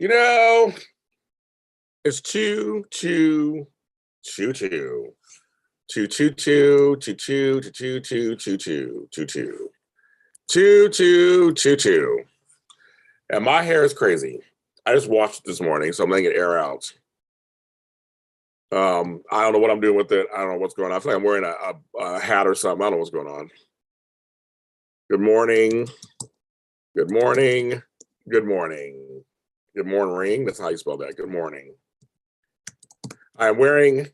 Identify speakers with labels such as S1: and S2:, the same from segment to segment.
S1: You know, it's two, two, two, two. Two, two, two, two, two, two, two, two, two, two, two, two. Two, two, two, two. And my hair is crazy. I just washed it this morning, so I'm letting it air out. I don't know what I'm doing with it. I don't know what's going on. I feel like I'm wearing a hat or something. I don't know what's going on. Good morning. Good morning. Good morning. Good morning. That's how you spell that. Good morning. I'm wearing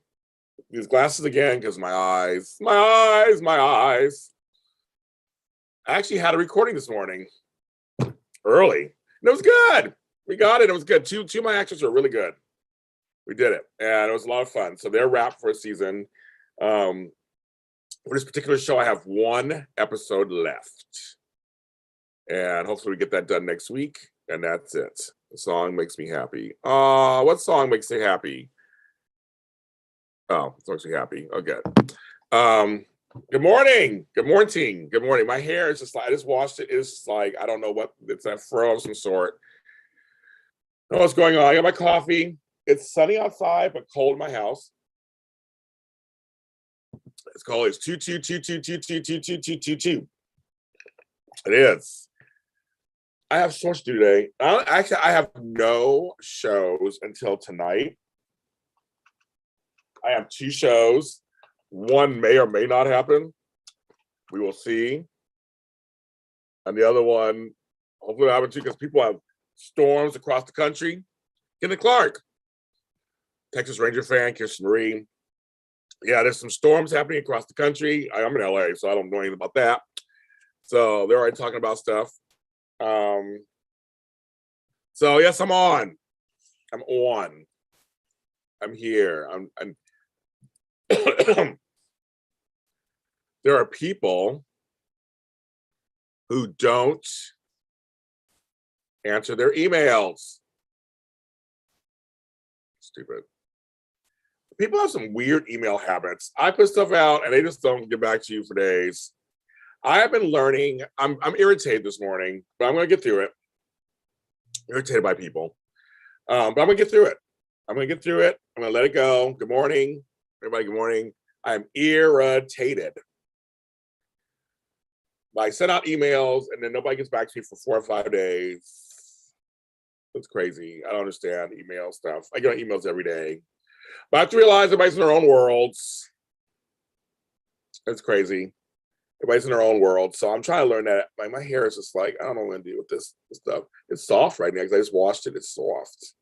S1: these glasses again because my eyes. I actually had a recording this morning early. And it was good. We got it. It was good. Two of my actors are really good. We did it. And it was a lot of fun. So they're wrapped for a season. For this particular show, I have one episode left. And hopefully we get that done next week. And that's it. The song makes me happy. What song makes you happy? Oh, it makes me happy. Oh, good. Good morning. Good morning. Good morning. My hair is just like, I just washed it. It's like, I don't know what, it's a fro of some sort. I don't know what's going on. I got my coffee. It's sunny outside, but cold in my house. It's cold. It's 2. It is. I have so much to do today. Actually, I have no shows until tonight. I have 2 shows. One may or may not happen. We will see. And the other one, hopefully will happen too, because people have storms across the country. Kenneth Clark, Texas Ranger fan, Kirsten Marie. Yeah, there's some storms happening across the country. I'm in LA, so I don't know anything about that. So they're already talking about stuff. So yes, I'm on. I'm on. I'm here. I'm there are people who don't answer their emails. Stupid. People have some weird email habits. I put stuff out and they just don't get back to you for days. I have been learning. I'm irritated this morning, but I'm going to get through it. Irritated by people, but I'm going to get through it. I'm going to get through it. I'm going to let it go. Good morning, everybody. Good morning. I'm irritated. I send out emails and then nobody gets back to me for 4 or 5 days. It's crazy. I don't understand email stuff. I get emails every day, but I have to realize everybody's in their own worlds. It's crazy. Everybody's in their own world. So I'm trying to learn that. My hair is just like, I don't know what to do with this stuff. It's soft right now because I just washed it. It's soft.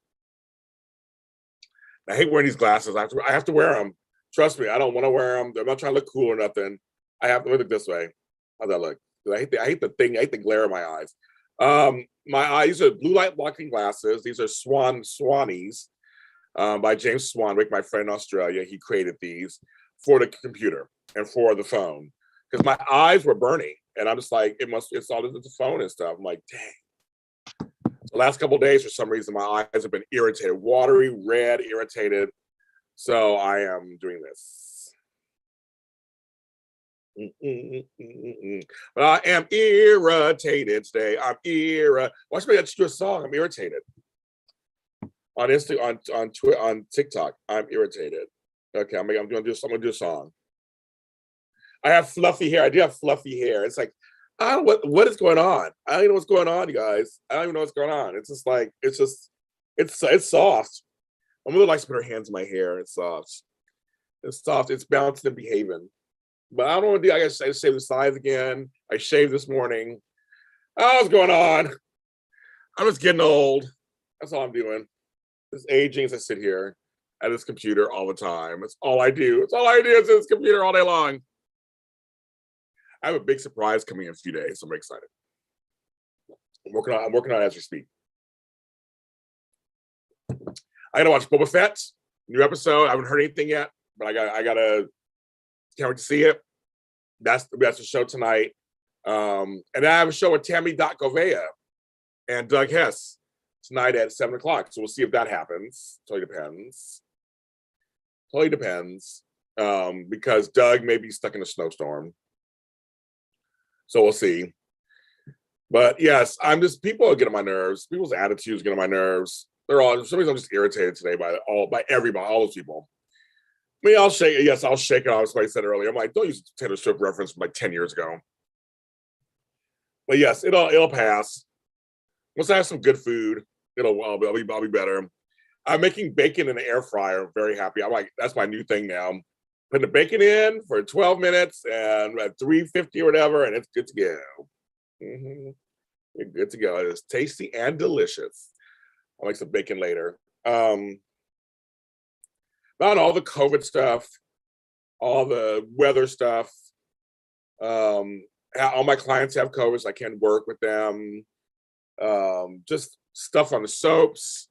S1: I hate wearing these glasses. I have to wear them. Trust me, I don't want to wear them. I'm not trying to look cool or nothing. I have to look this way. How's that look? I hate the thing. I hate the glare in my eyes. My eyes are blue light blocking glasses. These are Swannies by James Swanwick, my friend in Australia. He created these for the computer and for the phone because my eyes were burning, and I'm just like, it's all the phone and stuff. I'm like, dang. The last couple of days, for some reason, my eyes have been irritated, watery, red, irritated. So I am doing this. But I am irritated today. Watch me do a song. I'm irritated. On Instagram, on Twitter, on TikTok, I'm irritated. Okay, I'm gonna do a song. I have fluffy hair. I do have fluffy hair. It's like, I don't know what is going on. I don't even know what's going on, you guys. I don't even know what's going on. It's just like, it's soft. My mother likes to put her hands in my hair. It's soft. It's soft. It's bouncing and behaving. But I don't want to do. I gotta shave the sides again. I shaved this morning. Oh, what's going on? I'm just getting old. That's all I'm doing. Just aging as I sit here at this computer all the time. It's all I do. It's all I do is this computer all day long. I have a big surprise coming in a few days, so I'm excited. I'm working on it as we speak. I gotta watch Boba Fett, new episode. I haven't heard anything yet, but I gotta can't wait to see it. That's the show tonight. And I have a show with Tammy Govea and Doug Hess tonight at 7:00. So we'll see if that happens. Totally depends. Because Doug may be stuck in a snowstorm. So we'll see. But yes, people are getting on my nerves. People's attitudes get on my nerves. They're all, for some reason I'm just irritated today by everybody, all those people. I mean, I'll shake it off, like I said earlier. I'm like, don't use Taylor Swift reference from like 10 years ago. But yes, it'll pass. Once I have some good food, I'll be better. I'm making bacon in the air fryer. I'm very happy. I'm like, that's my new thing now. Putting the bacon in for 12 minutes and at 350 or whatever, and it's good to go. Mm-hmm. It's good to go. It is tasty and delicious. I'll make some bacon later. Not all the COVID stuff, all the weather stuff. All my clients have COVID, so I can't work with them. Just stuff on the soaps,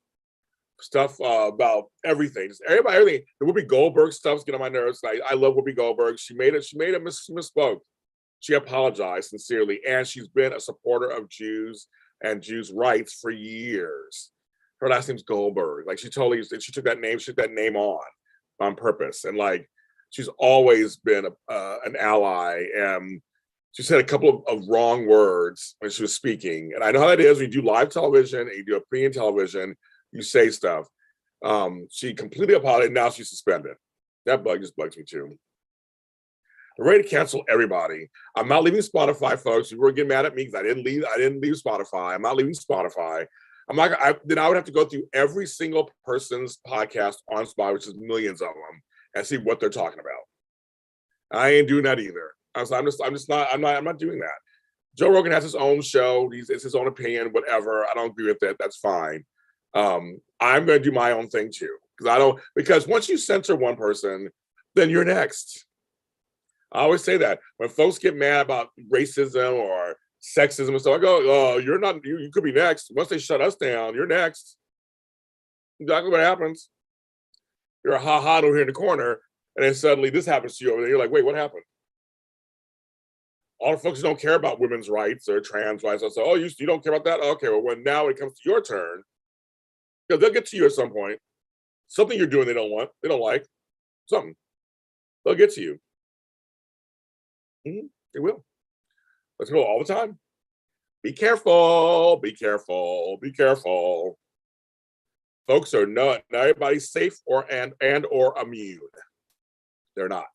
S1: stuff about everything. Just everything. The Whoopi Goldeberg stuff's getting on my nerves. I love Whoopi Goldberg. She misspoke. She apologized sincerely, and she's been a supporter of Jews and Jews' rights for years. Her last name's Goldberg. Like she took that name on purpose, and like she's always been an ally. And she said a couple of wrong words when she was speaking, and I know how that is when you do live television and you do opinion television. You say stuff. She completely apologized. Now she's suspended. That just bugs me too. I'm ready to cancel everybody. I'm not leaving Spotify, folks. You were getting mad at me because I didn't leave Spotify. I'm not leaving Spotify. Then I would have to go through every single person's podcast on Spotify, which is millions of them, and see what they're talking about. I ain't doing that either. I'm not doing that. Joe Rogan has his own show. It's his own opinion, whatever. I don't agree with it. That's fine. I'm going to do my own thing too, because once you censor one person, then you're next. I always say that when folks get mad about racism or sexism and stuff, I go, "Oh, you're not. You could be next. Once they shut us down, you're next." Exactly what happens. You're a ha-ha over here in the corner, and then suddenly this happens to you over there. You're like, "Wait, what happened?" All the folks who don't care about women's rights or trans rights, I say, "Oh, you don't care about that? Okay, well, when it comes to your turn, they'll get to you at some point. Something you're doing they don't like, something. They'll get to you. They will. Let's go all the time. Be careful, be careful, be careful. Folks are not everybody's safe or immune. They're not.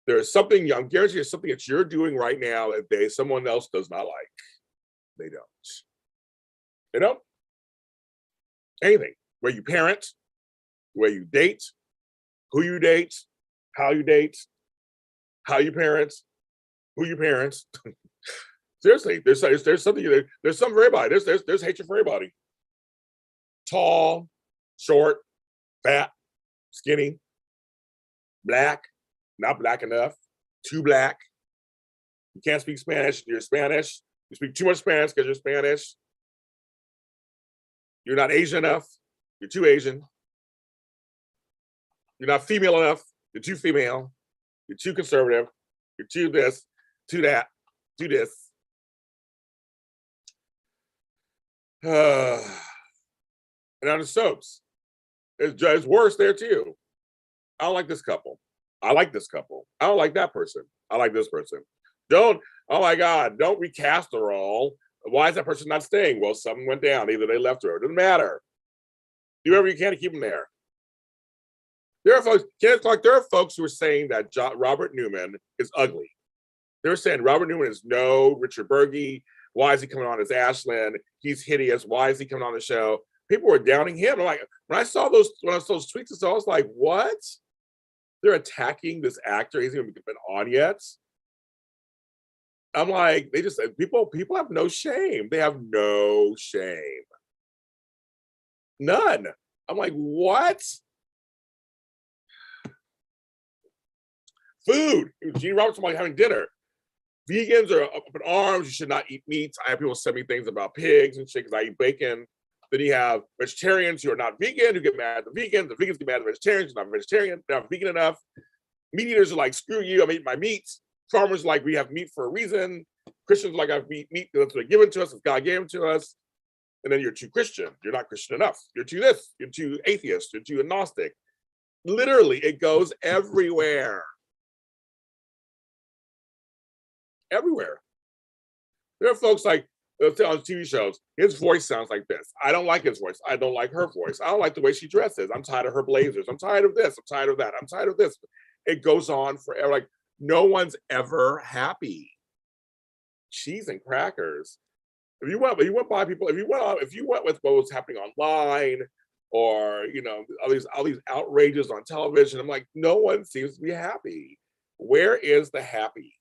S1: There's something, I'm guaranteed there's something that you're doing right now that someone else does not like. They don't. They don't. Anything. Where you parent, where you date, who you date, how you date, how you parent, who you parent. Seriously, there's something. There's something for everybody. There's hatred for everybody. Tall, short, fat, skinny, black, not black enough, too black. You can't speak Spanish. You're Spanish. You speak too much Spanish because you're Spanish. You're not Asian enough. You're too Asian. You're not female enough. You're too female. You're too conservative. You're too this, too that, too this. And on the soaps, it's worse there too. I don't like this couple. I like this couple. I don't like that person. I like this person. Oh my God, don't recast the role. Why is that person not staying? Well, something went down. Either they left her. It doesn't matter. Do whatever you can to keep them there. There are folks who are saying that Robert Newman is ugly. They're saying Robert Newman is no Richard Burgi. Why is he coming on as Ashland? He's hideous. Why is he coming on the show? People were downing him. I'm like, when I saw those tweets and stuff, I was like, what? They're attacking this actor. He's even been on yet. I'm like, they just people have no shame. They have no shame. None. I'm like, what? Food. Gene Robertson like having dinner. Vegans are up in arms. You should not eat meat. I have people send me things about pigs and shit because I eat bacon. Then you have vegetarians who are not vegan who get mad at the vegans. The vegans get mad at the vegetarians. Not vegetarian. They're not vegan enough. Meat eaters are like, screw you. I'm eating my meat. Farmers are like, we have meat for a reason. Christians are like, I have meat that's given to us. It's God gave it to us. And then you're too Christian. You're not Christian enough. You're too this. You're too atheist. You're too agnostic. Literally, it goes everywhere. Everywhere. There are folks like on TV shows, his voice sounds like this. I don't like his voice. I don't like her voice. I don't like the way she dresses. I'm tired of her blazers. I'm tired of this. I'm tired of that. I'm tired of this. It goes on forever. Like, no one's ever happy. Cheese and crackers. If you went by people, if you went with what was happening online, or all these outrages on television, I'm like, no one seems to be happy. Where is the happy?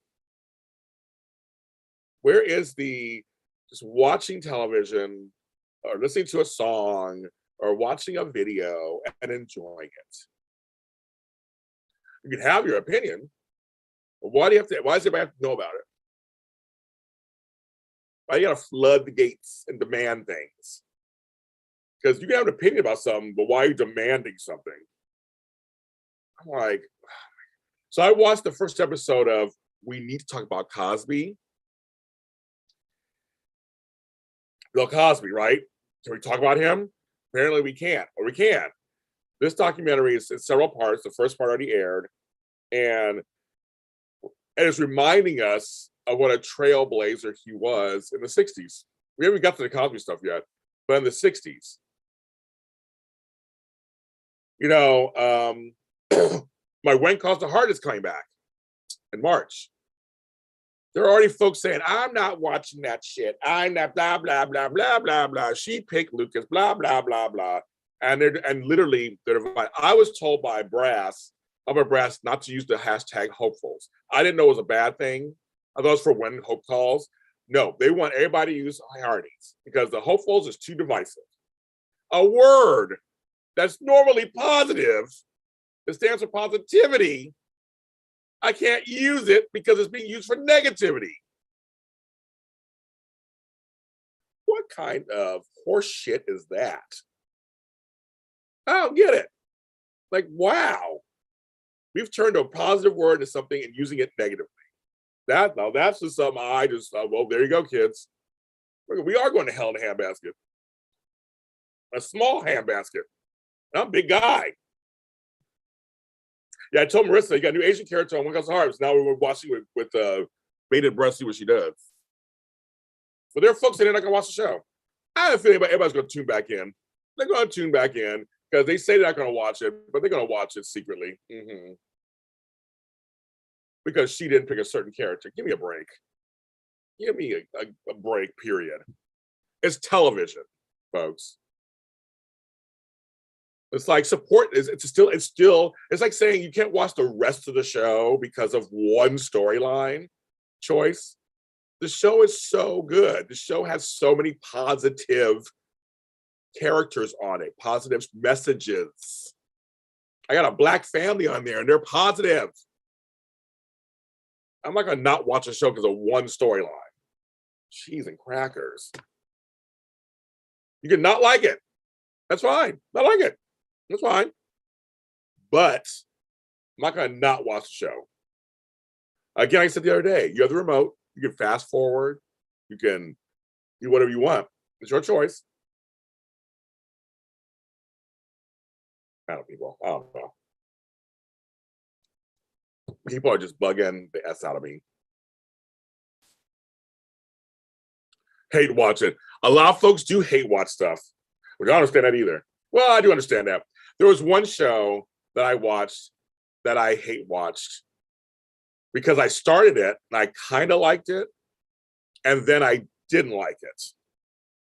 S1: Where is the just watching television or listening to a song or watching a video and enjoying it? You can have your opinion, but why does everybody have to know about it? Why you gotta flood the gates and demand things? Because you can have an opinion about something, but why are you demanding something? I'm like, so I watched the first episode of We Need to Talk About Cosby. Bill Cosby, right? Can we talk about him? Apparently we can't, or we can. This documentary is in several parts. The first part already aired, and it's reminding us of what a trailblazer he was in the 60s. We haven't got to the Cosby stuff yet, but in the 60s. My When Caused the Heart is coming back in March. There are already folks saying, I'm not watching that shit. I'm not blah, blah, blah, blah, blah, blah. She picked Lucas, blah, blah, blah, blah. And literally, they're divided. I was told by Brass not to use the hashtag hopefuls. I didn't know it was a bad thing. I thought it was for when hope calls. No, they want everybody to use priorities because the hopefuls is too divisive. A word that's normally positive, it stands for positivity, I can't use it because it's being used for negativity. What kind of horse shit is that? I don't get it. Like, wow. We've turned a positive word into something and using it negatively. That's just something well, there you go, kids. We are going to hell in a handbasket. A small handbasket. I'm a big guy. Yeah, I told Marissa, you got a new Asian character on When Comes to Harps. Now we're watching with bated breath, see what she does. But there are folks that are not going to watch the show. I have a feeling everybody's going to tune back in. They're going to tune back in because they say they're not going to watch it, but they're going to watch it secretly. Mm-hmm. Because she didn't pick a certain character. Give me a break. Give me a break, period. It's television, folks. It's like support it's like saying you can't watch the rest of the show because of one storyline choice. The show is so good. The show has so many positive characters on it, positive messages. I got a Black family on there and they're positive. I'm not gonna not watch a show because of one storyline. Cheese and crackers. You can not like it. That's fine. Not like it. That's fine. But I'm not going to not watch the show. Again, like I said the other day, you have the remote. You can fast forward. You can do whatever you want. It's your choice. I don't know. People are just bugging the S out of me. Hate watch it. A lot of folks do hate watch stuff, which I don't understand that either. Well, I do understand that. There was one show that I watched that I hate watched because I started it and I kind of liked it, and then I didn't like it.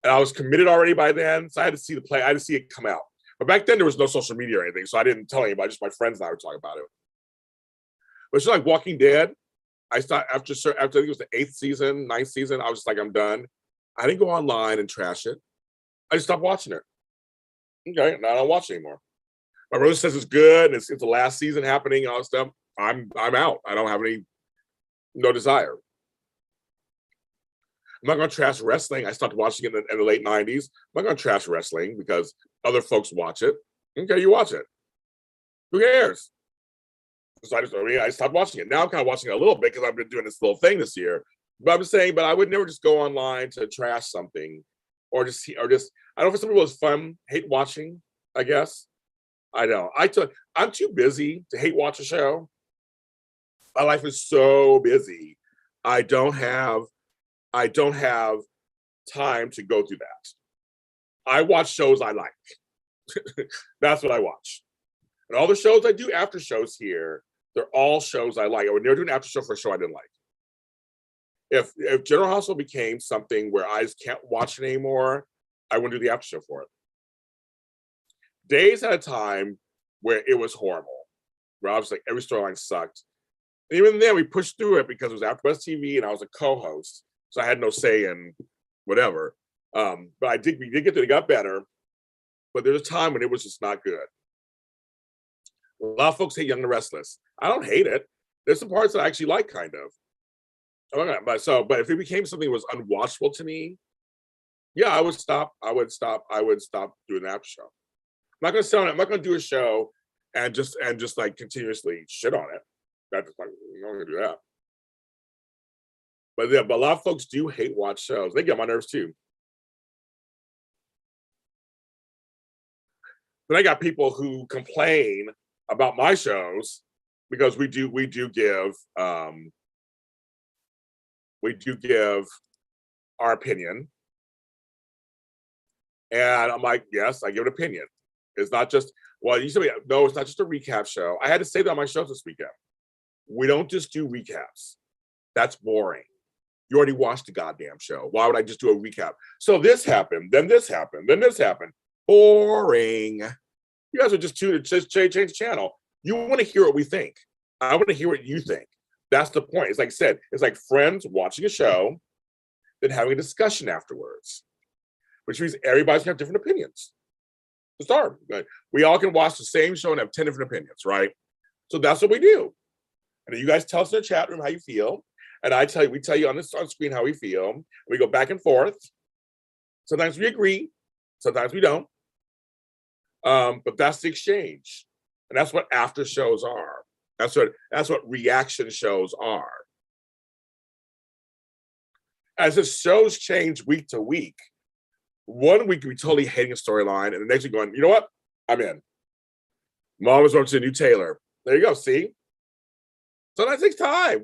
S1: And I was committed already by then, so I had to see the play. I had to see it come out. But back then, there was no social media or anything, so I didn't tell anybody. Just my friends and I were talking about it. But it's like Walking Dead. I started after I think it was the 8th season, 9th season. I was just like, I'm done. I didn't go online and trash it. I just stopped watching it. Okay, now I don't watch it anymore. My brother says it's good and it's the last season happening and all that stuff. I'm out. I don't have no desire. I'm not going to trash wrestling. I started watching it in the late 90s. I'm not going to trash wrestling because other folks watch it. Okay, you watch it. Who cares? So I stopped watching it. Now I'm kind of watching it a little bit because I've been doing this little thing this year. But I'm saying, I would never just go online to trash something or just I don't know, for some people it's fun, hate watching, I guess. I know. I'm too busy to hate watch a show. My life is so busy. I don't have time to go through that. I watch shows I like. That's what I watch. And all the shows I do after shows here, they're all shows I like. I would never do an after show for a show I didn't like. If General Hospital became something where I just can't watch it anymore, I wouldn't do the after show for it. Days at a time where it was horrible, where I was like, every storyline sucked. And even then, we pushed through it because it was AfterBuzz TV and I was a co-host, so I had no say in whatever. But we did get to it, got better. But there was a time when it was just not good. A lot of folks hate Young and the Restless. I don't hate it. There's some parts that I actually like, kind of. But if it became something that was unwatchable to me, yeah, I would stop doing that show. I'm not gonna do a show and just like continuously shit on it. That's like, I'm not gonna do that. But yeah, but a lot of folks do hate watch shows. They get on my nerves too. Then I got people who complain about my shows because we do give our opinion. And I'm like, yes, I give an opinion. It's not just, well, you said, no, it's not just a recap show. I had to say that on my shows this weekend. We don't just do recaps. That's boring. You already watched the goddamn show. Why would I just do a recap? So this happened, then this happened, then this happened. Boring. You guys are just change the channel. You want to hear what we think. I want to hear what you think. That's the point. It's like I said, it's like friends watching a show, then having a discussion afterwards, which means everybody's gonna have different opinions. To start, we all can watch the same show and have 10 different opinions, right? So that's what we do. And you guys tell us in the chat room how you feel, and we tell you on screen how we feel. We go back and forth. Sometimes we agree, sometimes we don't. But that's the exchange, and that's what after shows are. That's what reaction shows are. As the shows change week to week, 1 week we totally hating a storyline, and the next week going, you know what? I'm in. Mom was watching a new Taylor. There you go. See, sometimes it takes time. We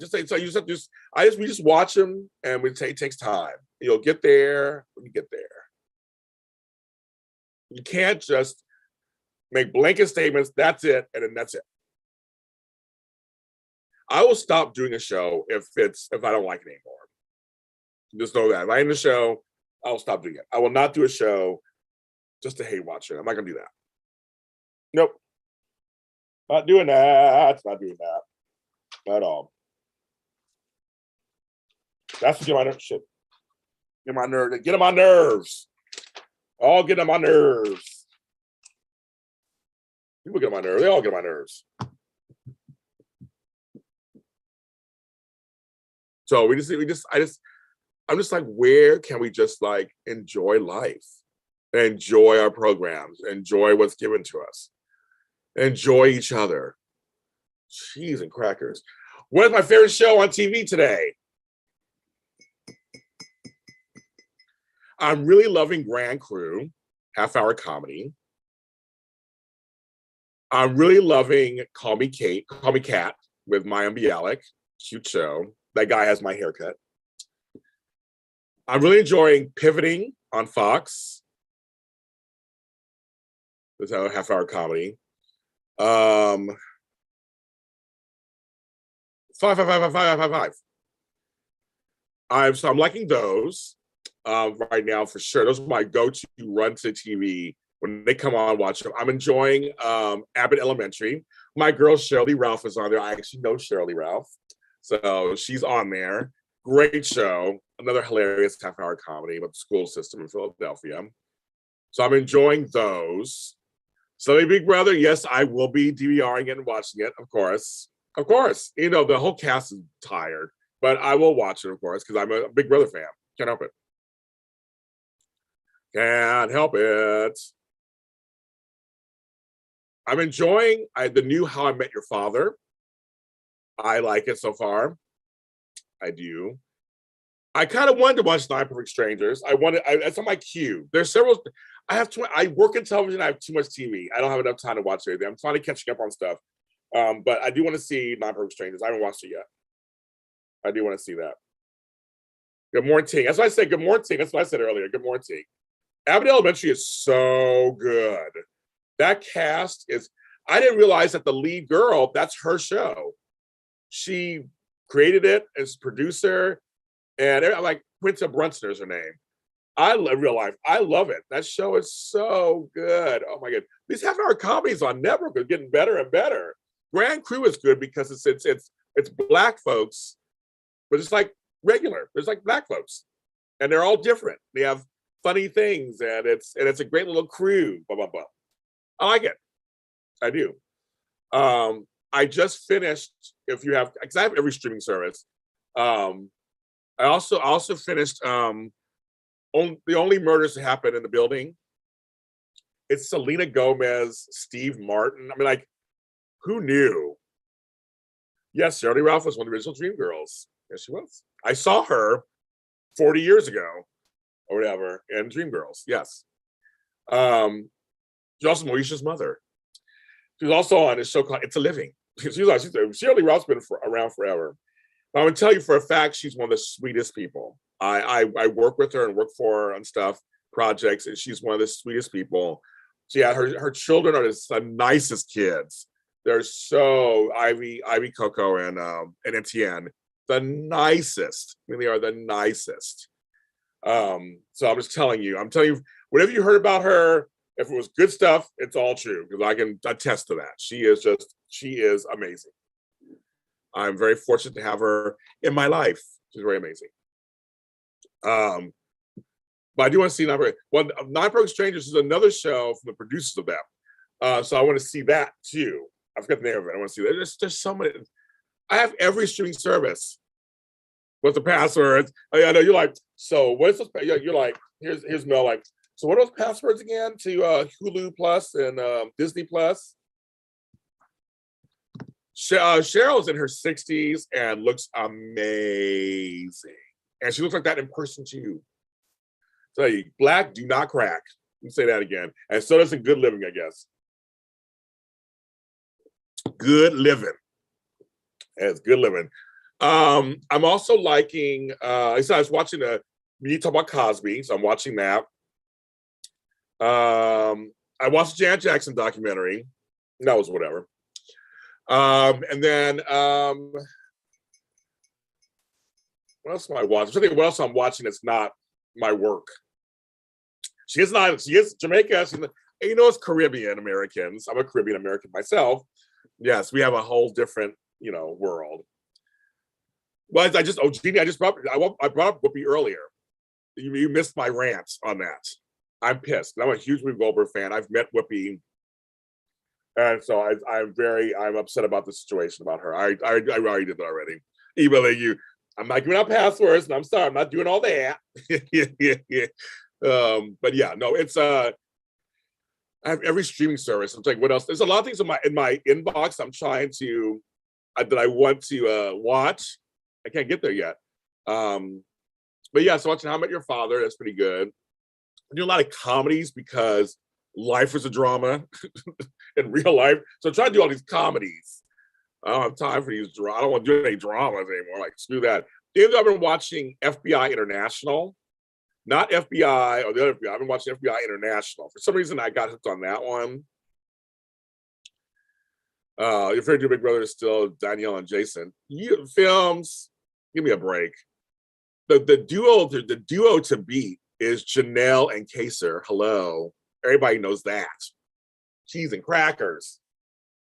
S1: just watch them, and it takes time. You'll get there when you get there. You can't just make blanket statements. That's it, and then that's it. I will stop doing a show if I don't like it anymore. Just know that if I'm in the show, I'll stop doing it. I will not do a show just to hate watch it. I'm not gonna do that. Nope. Not doing that. Not doing that at all. That's what get my nerves. Shit. Get on my nerves. All get on my nerves. People get on my nerves. They all get on my nerves. So I'm just like, where can we just like enjoy life, enjoy our programs, enjoy what's given to us, enjoy each other? Cheese and crackers. What's my favorite show on TV today? I'm really loving Grand Crew, half-hour comedy. I'm really loving Call Me Cate with Mayim Bialik. Cute show. That guy has my haircut. I'm really enjoying Pivoting on Fox. That's a half-hour comedy. Five. I'm liking those right now for sure. Those are my go-to run to TV when they come on. Watch them. I'm enjoying Abbott Elementary. My girl Shirley Ralph is on there. I actually know Shirley Ralph, so she's on there. Great show. Another hilarious half-hour comedy about the school system in Philadelphia. So I'm enjoying those. So Big Brother, yes, I will be DVRing it and watching it, of course. Of course. You know, the whole cast is tired, but I will watch it, of course, because I'm a Big Brother fan. Can't help it. Can't help it. I'm enjoying the new How I Met Your Father. I like it so far. I do. I kind of wanted to watch Nine Perfect Strangers. It's on my queue. There's several. I work in television. I have too much TV. I don't have enough time to watch anything. I'm finally catching up on stuff. But I do want to see Nine Perfect Strangers. I haven't watched it yet. I do want to see that. Good morning. That's why I said good morning. That's what I said earlier. Good morning. Abbott Elementary is so good. That cast is, I didn't realize that the lead girl, that's her show. She created it as producer, and I'm like, Quinta Brunson is her name. Real life. I love it. That show is so good. Oh my God. These half-hour comedies on network are getting better and better. Grand Crew is good because it's black folks, but it's like regular. There's like black folks, and they're all different. They have funny things, and it's a great little crew. Blah blah blah. I like it. I do. I just finished. If you have, because I have every streaming service. I also finished. The only murders that happened in the building. It's Selena Gomez, Steve Martin. I mean, like, who knew? Yes, Shirley Ralph was one of the original Dreamgirls. Yes, she was. I saw her 40 years ago or whatever in Dreamgirls. Yes. She's also Moesha's mother. She was also on a show called It's a Living. Shirley Ralph's been around forever. But I'm gonna tell you for a fact, she's one of the sweetest people. I work with her and work for her on stuff, projects, and she's one of the sweetest people. Yeah, her children are the nicest kids. They're so Ivy, Coco, and Etienne, the nicest. I mean, they are the nicest. So I'm just telling you, whatever you heard about her, if it was good stuff, it's all true, because I can attest to that. She is amazing. I'm very fortunate to have her in my life. She's very amazing. But I do want to see Nine Perfect Strangers is another show from the producers of that. So I want to see that too. I forgot the name of it. I want to see that. There's just so many. I have every streaming service. What's the passwords? I know you're like, so what's this? You're like, here's Mel, like, so what are those passwords again to Hulu Plus and Disney Plus? Cheryl's in her 60s and looks amazing. And she looks like that in person too. So black do not crack. Let me say that again. And so does a Good Living, I guess. Good Living. It's Good Living. I'm also liking, I was watching we need to talk about Cosby, so I'm watching that. I watched the Janet Jackson documentary. That was whatever. And then what else am I watching? I'm trying to think what else I'm watching that's not my work. She is Jamaica. It's Caribbean Americans. I'm a Caribbean American myself. Yes, we have a whole different, world. Well, Jeannie, I brought up Whoopi earlier. You missed my rant on that. I'm pissed. I'm a huge Whoopi Goldberg fan. I've met Whoopi. And so I'm upset about the situation about her. I already did that already. Emailing you. I'm not giving out passwords, and I'm sorry, I'm not doing all that. But yeah, no, it's I have every streaming service. I'm like, what else? There's a lot of things in my inbox I'm trying to that I want to watch. I can't get there yet. But yeah, so watching How I Met Your Father, that's pretty good. I do a lot of comedies because life is a drama in real life. So I'm trying to do all these comedies. I don't have time for these. I don't want to do any dramas anymore. Like, screw that. I've been watching FBI International, not FBI or the other FBI. I've been watching FBI International. For some reason, I got hooked on that one. Your favorite two big brother is still Danielle and Jason. Films, give me a break. The duo to beat is Janelle and Kaser. Hello, everybody knows that. Cheese and crackers.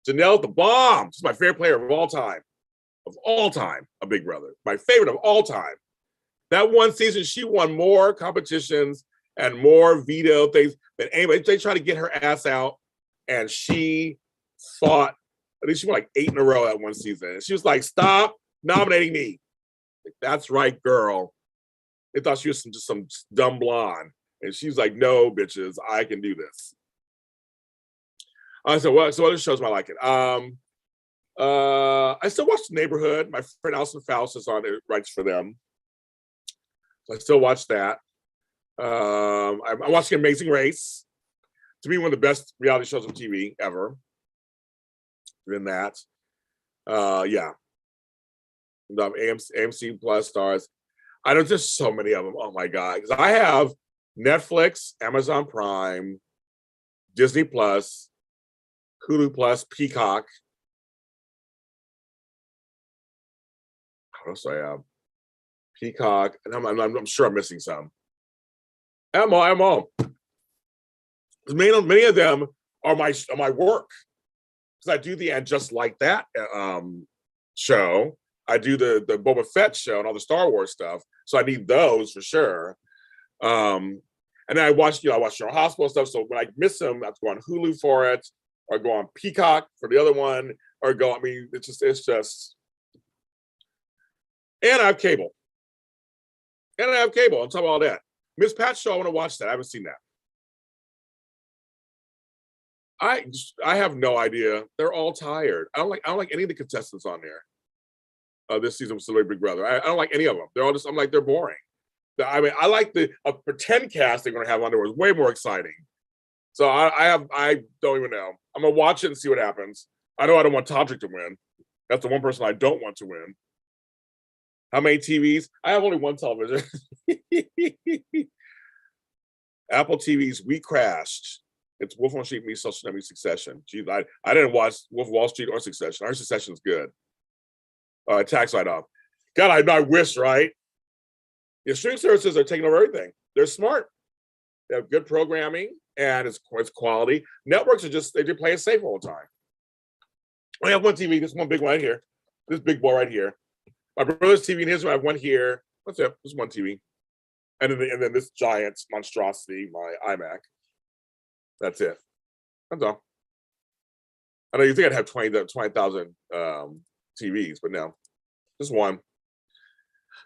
S1: Janelle the bomb. She's my favorite player of all time. A Big Brother. My favorite of all time. That one season, she won more competitions and more veto things than anybody. They tried to get her ass out, and she fought. I think she won like 8 in a row that one season. And she was like, "Stop nominating me." Like, that's right, girl. They thought she was just some dumb blonde, and she's like, "No, bitches, I can do this." So what other shows am I liking? I still watch The Neighborhood. My friend Alison Faust is on it, writes for them. So I still watch that. I'm watching Amazing Race. To me, one of the best reality shows on TV ever. In that. Yeah. AMC Plus stars. I know there's so many of them. Oh my God. Because I have Netflix, Amazon Prime, Disney Plus, Hulu Plus, Peacock. What else do I have? Peacock. And I'm sure I'm missing some. I'm all. Many of them are my work. Because I do the And Just Like That show. I do the Boba Fett show and all the Star Wars stuff. So I need those for sure. And then I watch General Hospital stuff. So when I miss them, I have to go on Hulu for it, or go on Peacock for the other one, or go. I mean, it's just. And I have cable. On top of all that, Miss Pat's show. I want to watch that. I haven't seen that. I have no idea. They're all tired. I don't like any of the contestants on there. This season of Celebrity Big Brother. I don't like any of them. They're all just. I'm like, they're boring. I mean, I like the pretend cast they're going to have on there was way more exciting. So I don't even know. I'm gonna watch it and see what happens. I know I don't want Todrick to win. That's the one person I don't want to win. How many TVs? I have only one television. Apple TVs. We crashed. It's Wolf of Wall Street meets Social Network Succession. Geez, I didn't watch Wolf of Wall Street or Succession. Our Succession's good. Tax write-off. God, I wish, right? The streaming services are taking over everything. They're smart. They have good programming and it's quality. Networks are they play it safe all the time. I have one TV. This one big one right here. This big boy right here. My brother's TV and his one. I have one here. That's it. Just one TV. And then this giant monstrosity, my iMac. That's it. That's all. I know you think I'd have 20,000 TVs, but no. Just one.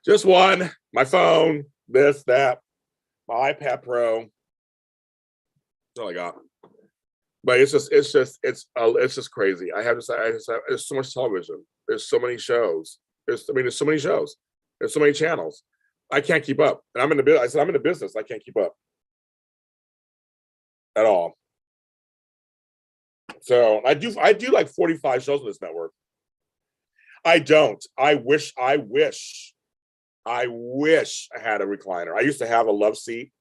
S1: Just one. My phone, this, that, my iPad Pro. That's all I got. But it's just crazy. There's so much television. There's so many shows. There's so many shows. There's so many channels. I can't keep up. And I'm in the business. I can't keep up at all. So I do like 45 shows on this network. I don't. I wish I had a recliner. I used to have a love seat.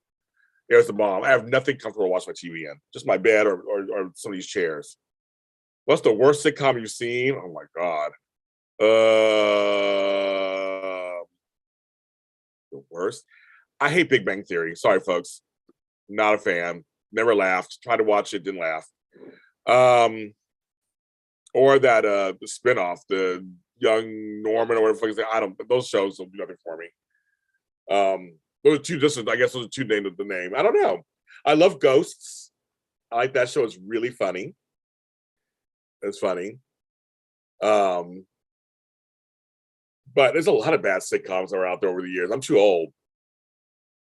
S1: It was the bomb. I have nothing comfortable to watch my TV in. Just my bed or some of these chairs. What's the worst sitcom you've seen? Oh my God. The worst? I hate Big Bang Theory. Sorry, folks. Not a fan. Never laughed. Tried to watch it, didn't laugh. Or that the spinoff, the Young Norman or whatever. I don't. Those shows will do nothing for me. Those are two. I guess those are two names of the name. I don't know. I love Ghosts. I like that show. It's really funny. It's funny. But there's a lot of bad sitcoms that are out there over the years. I'm too old.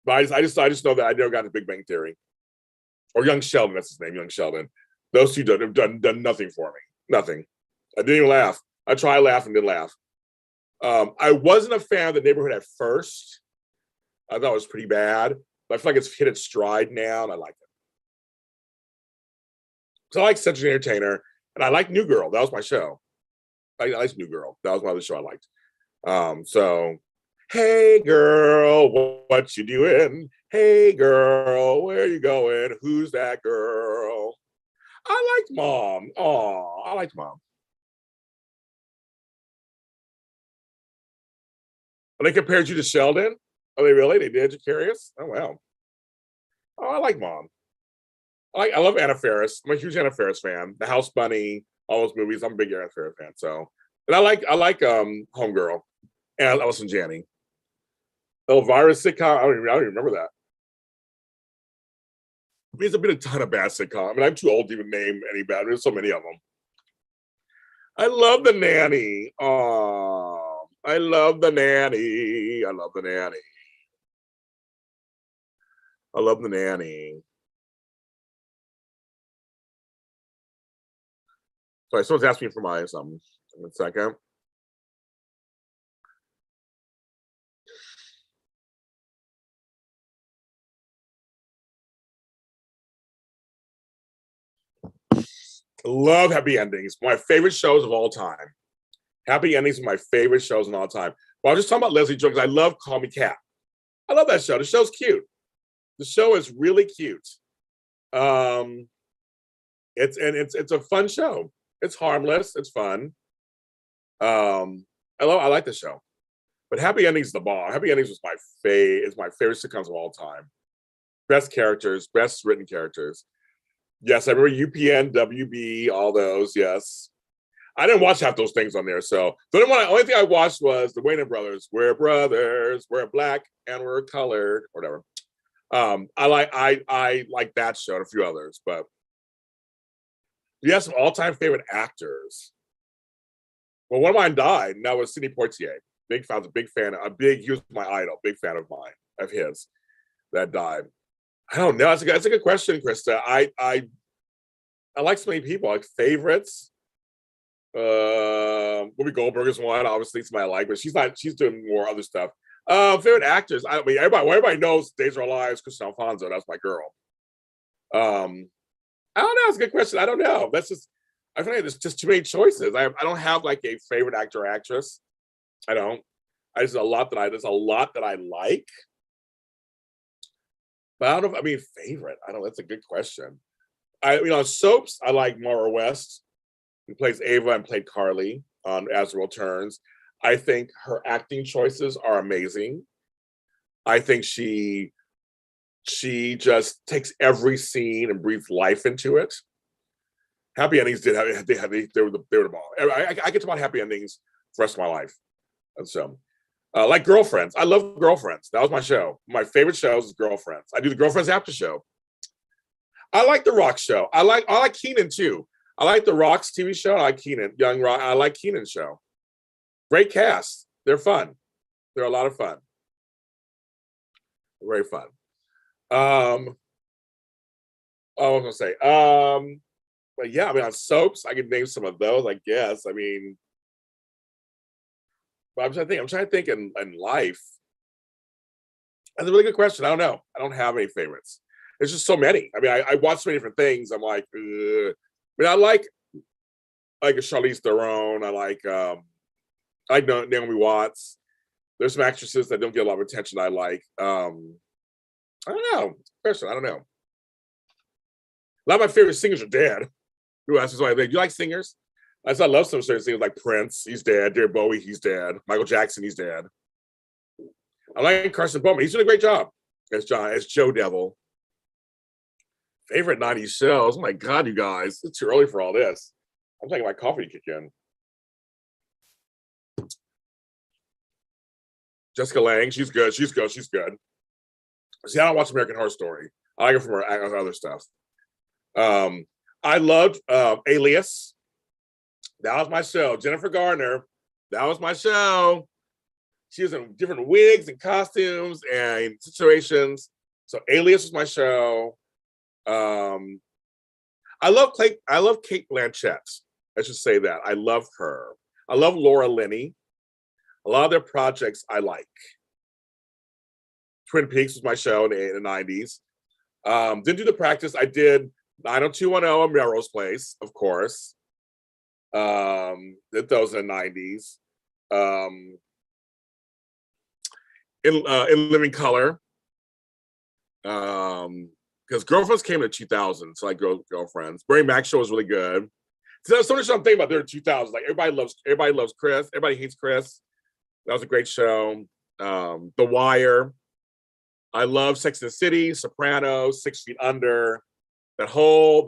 S1: But I just know that I never got into Big Bang Theory. Or Young Sheldon, that's his name, Young Sheldon. Those two have done nothing for me. Nothing. I didn't even laugh. I tried to laugh and didn't laugh. I wasn't a fan of The Neighborhood at first. I thought it was pretty bad. But I feel like it's hit its stride now, and I like it. So I like Century Entertainer, and I like New Girl. That was my show. I liked New Girl. That was my other show I liked. So, hey girl, what you doing? Hey girl, where you going? Who's that girl? I liked Mom. Oh, I liked Mom. And they compared you to Sheldon? Oh, they really? They did? You curious? Oh, wow. Oh, I like Mom. I love Anna Faris. I'm a huge Anna Faris fan. The House Bunny, all those movies. I'm a big Anna Faris fan. So, and I like Homegirl and Allison Janney. Elvira sitcom. I don't even remember that. I mean, there's been a ton of bad sitcoms. I mean, I'm too old to even name any bad. There's so many of them. I love The Nanny. Oh, I love The Nanny. I love The Nanny. I love The Nanny. Sorry, someone's asking me for my something. One second. Love happy endings. My favorite shows of all time. Happy endings are my favorite shows of all time. Well, I was just talking about Leslie Jones. I love Call Me Cat. I love that show. The show's cute. The show is really cute. It's a fun show. It's harmless. It's fun. I like the show. But Happy Endings is the ball. Happy Endings was is my favorite sitcoms of all time. Best characters, best written characters. Yes, I remember UPN, WB, all those. Yes, I didn't watch half those things on there. So the only thing I watched was the Wayne Brothers. We're brothers. We're black and we're colored. Whatever. I like that show and a few others. But you have some all-time favorite actors. Well, one of mine died, and that was Sidney Poitier. He was my idol, big fan of his, that died. I don't know. That's a good question, Krista. I like so many people. Like favorites. Whoopi Goldberg is one, obviously somebody I like, but she's doing more other stuff. Favorite actors. I mean, everybody knows Days of Our Lives, Kristen Alfonso. That's my girl. I don't know. It's a good question. I don't know. I feel like there's just too many choices. I don't have like a favorite actor or actress. I don't. There's a lot that I like. But I don't know favorite. I don't know. That's a good question. Soaps, I like Maura West, who plays Ava and played Carly on As the World Turns. I think her acting choices are amazing. I think she just takes every scene and breathes life into it. Happy Endings they were the ball. I get to about Happy Endings for the rest of my life. And so, like Girlfriends. I love Girlfriends. That was my show. My favorite shows is Girlfriends. I do the Girlfriends after show. I like the Rock show. I like Kenan too. I like the Rock's TV show. I like Kenan, Young Rock. I like Kenan's show. Great cast. They're fun. They're a lot of fun. Very fun. I was gonna say. But yeah, on soaps, I could name some of those, I guess. But I'm trying to think in life. That's a really good question. I don't know. I don't have any favorites. There's just so many. I watch so many different things. I'm like, I like a Charlize Theron. I like Naomi Watts. There's some actresses that don't get a lot of attention I like. I don't know. Question. I don't know. A lot of my favorite singers are dead. Who else is like? Do you like singers? I love some certain singers like Prince. He's dead. David Bowie. He's dead. Michael Jackson. He's dead. I like Carson Bowman. He's doing a great job as Joe Devil. Favorite 90s shows. Oh my God, you guys. It's too early for all this. I'm taking my coffee to kick in. Jessica Lange. She's good. She's good. See, I don't watch American Horror Story. I like her from her other stuff. I loved Alias. That was my show. Jennifer Garner. That was my show. She was in different wigs and costumes and situations. So Alias was my show. I love Cate Blanchett. I should say that. I love her. I love Laura Linney. A lot of their projects I like. Twin Peaks was my show in the 90s. Didn't do The Practice. I did 90210 and Melrose Place, of course. Did those in the 90s. In Living Color. Because Girlfriends came in the 2000s, so I like Girlfriends. Bernie Mac show was really good. So that's something I'm thinking about there in 2000s. Like everybody loves Chris. Everybody hates Chris. That was a great show. The Wire. I love Sex and the City, Sopranos, 6 Feet Under. The whole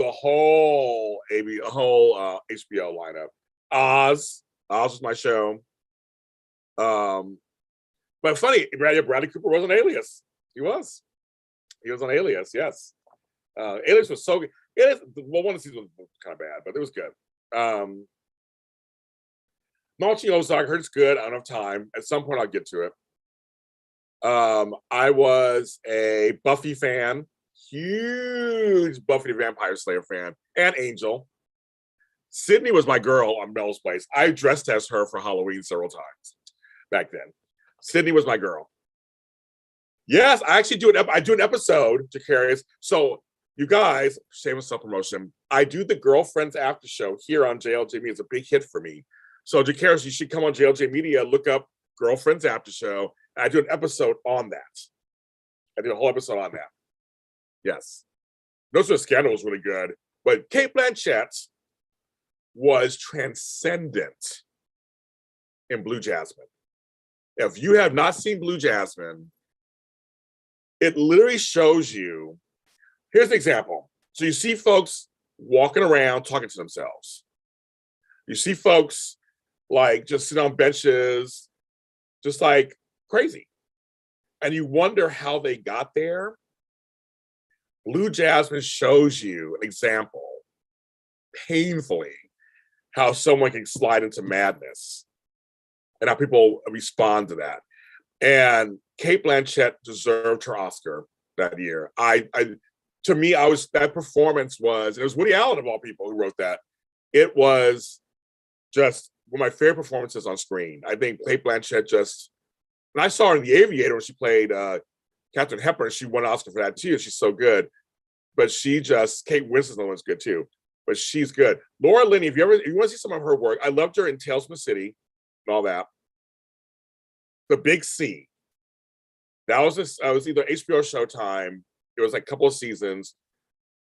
S1: HBO lineup. Oz was my show. But funny, Bradley Cooper was on Alias. He was on Alias, yes. Alias was so good. One of the seasons was kind of bad, but it was good. Watching Ozark, I heard it's good. I don't have time. At some point, I'll get to it. I was a Buffy fan, huge Buffy the Vampire Slayer fan, and Angel. Sydney was my girl on Mel's Place. I dressed as her for Halloween several times back then. Sydney was my girl. Yes, I actually do an episode, Jacarius. So you guys, shameless self-promotion, I do the Girlfriends After Show here on JLJ Media. It's a big hit for me. So Jacarius, you should come on JLJ Media, look up Girlfriends After Show. I do an episode on that. I did a whole episode on that. Yes. No Such Scandal was really good, but Cate Blanchett was transcendent in Blue Jasmine. If you have not seen Blue Jasmine, it literally shows you, here's an example. So you see folks walking around talking to themselves. You see folks like just sitting on benches, just like crazy. And you wonder how they got there. Blue Jasmine shows you an example, painfully, how someone can slide into madness and how people respond to that. And Cate Blanchett deserved her Oscar that year. To me, that performance was, it was Woody Allen of all people who wrote that. It was just one of my favorite performances on screen. I think Cate Blanchett and I saw her in The Aviator when she played Katharine Hepburn. She won an Oscar for that too. She's so good. But Kate Winslet's one's good too. But she's good. Laura Linney, if you want to see some of her work, I loved her in Tales from the City and all that. The Big C. That was either HBO or Showtime. It was like a couple of seasons.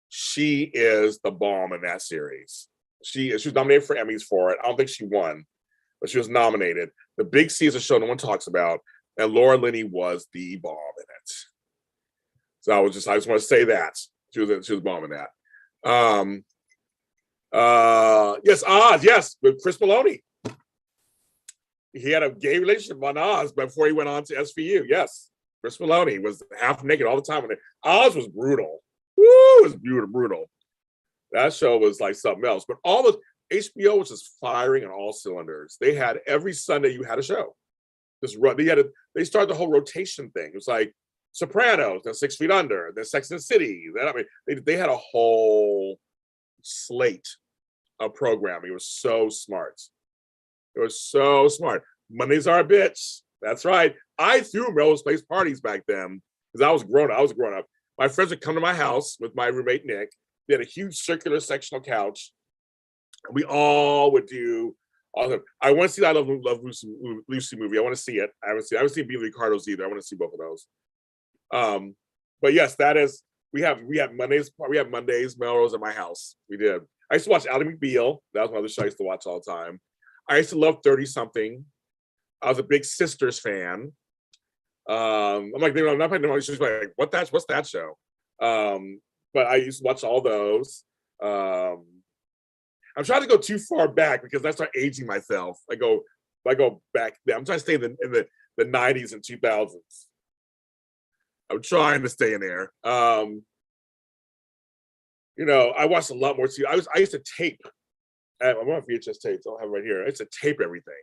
S1: She is the bomb in that series. She was nominated for Emmys for it. I don't think she won, but she was nominated. The Big C is a show no one talks about, and Laura Linney was the bomb in it. So I just want to say that she was bomb in that. Yes, Oz, yes, with Chris Maloney. He had a gay relationship on Oz before he went on to SVU. Yes, Chris Maloney was half naked all the time. Oz was brutal. Woo, it was brutal. That show was like something else. But all the HBO was just firing on all cylinders. They had every Sunday you had a show. They started the whole rotation thing. It was like Sopranos, then 6 Feet Under, then Sex and the City. They had a whole slate of programming. It was so smart. It was so smart. Mondays are a bitch. That's right. I threw Melrose Place parties back then because I was grown up. My friends would come to my house with my roommate Nick. They had a huge circular sectional couch. And we all would do all of them. I want to see that I Love Lucy movie. I want to see it. I haven't seen Beverly Ricardo's either. I want to see both of those. But yes, that is we have Mondays Melrose at my house. We did. I used to watch Ally McBeal. That was one of the shows I used to watch all the time. I used to love 30 Something. I was a big Sisters fan. I'm like, I'm not playing the shows. Like, what's that show? But I used to watch all those. I'm trying to go too far back because I start aging myself. I go back there. I'm trying to stay in the 90s and 2000s. I'm trying to stay in there. I watched a lot more TV. I used to tape. I'm on VHS tapes. I'll have it right here. I used to tape everything.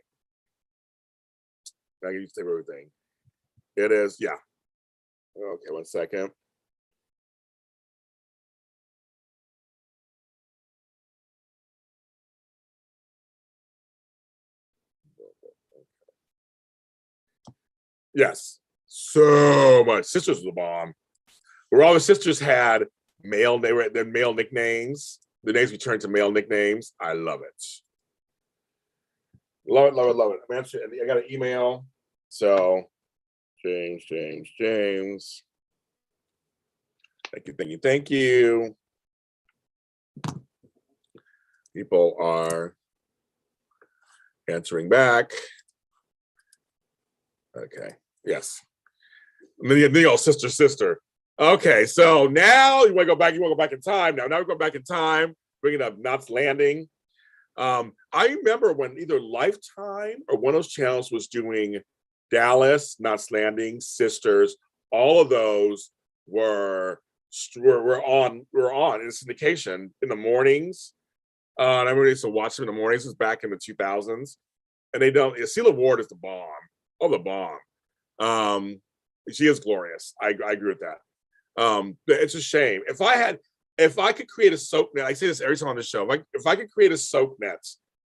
S1: I used to tape everything. It is, yeah. Okay, 1 second. Yes, so much. Sisters was a bomb. Where all the sisters had their male nicknames. The names returned to male nicknames. I love it. Love it, love it, love it. I'm answering. I got an email. So, James. Thank you. People are answering back. Okay. Yes. Sister. Okay, so now you want to go back. You want to go back in time. Now we go back in time. Bringing up Knots Landing. I remember when either Lifetime or one of those channels was doing Dallas, Knots Landing, Sisters. All of those were on in syndication in the mornings. And everybody used to watch them in the mornings. It was back in the 2000s, and they don't. Celia Ward is the bomb. Oh, the bomb. She is glorious. I agree with that. It's a shame. If I could create a soap net, I say this every time on the show. If I could create a soap net,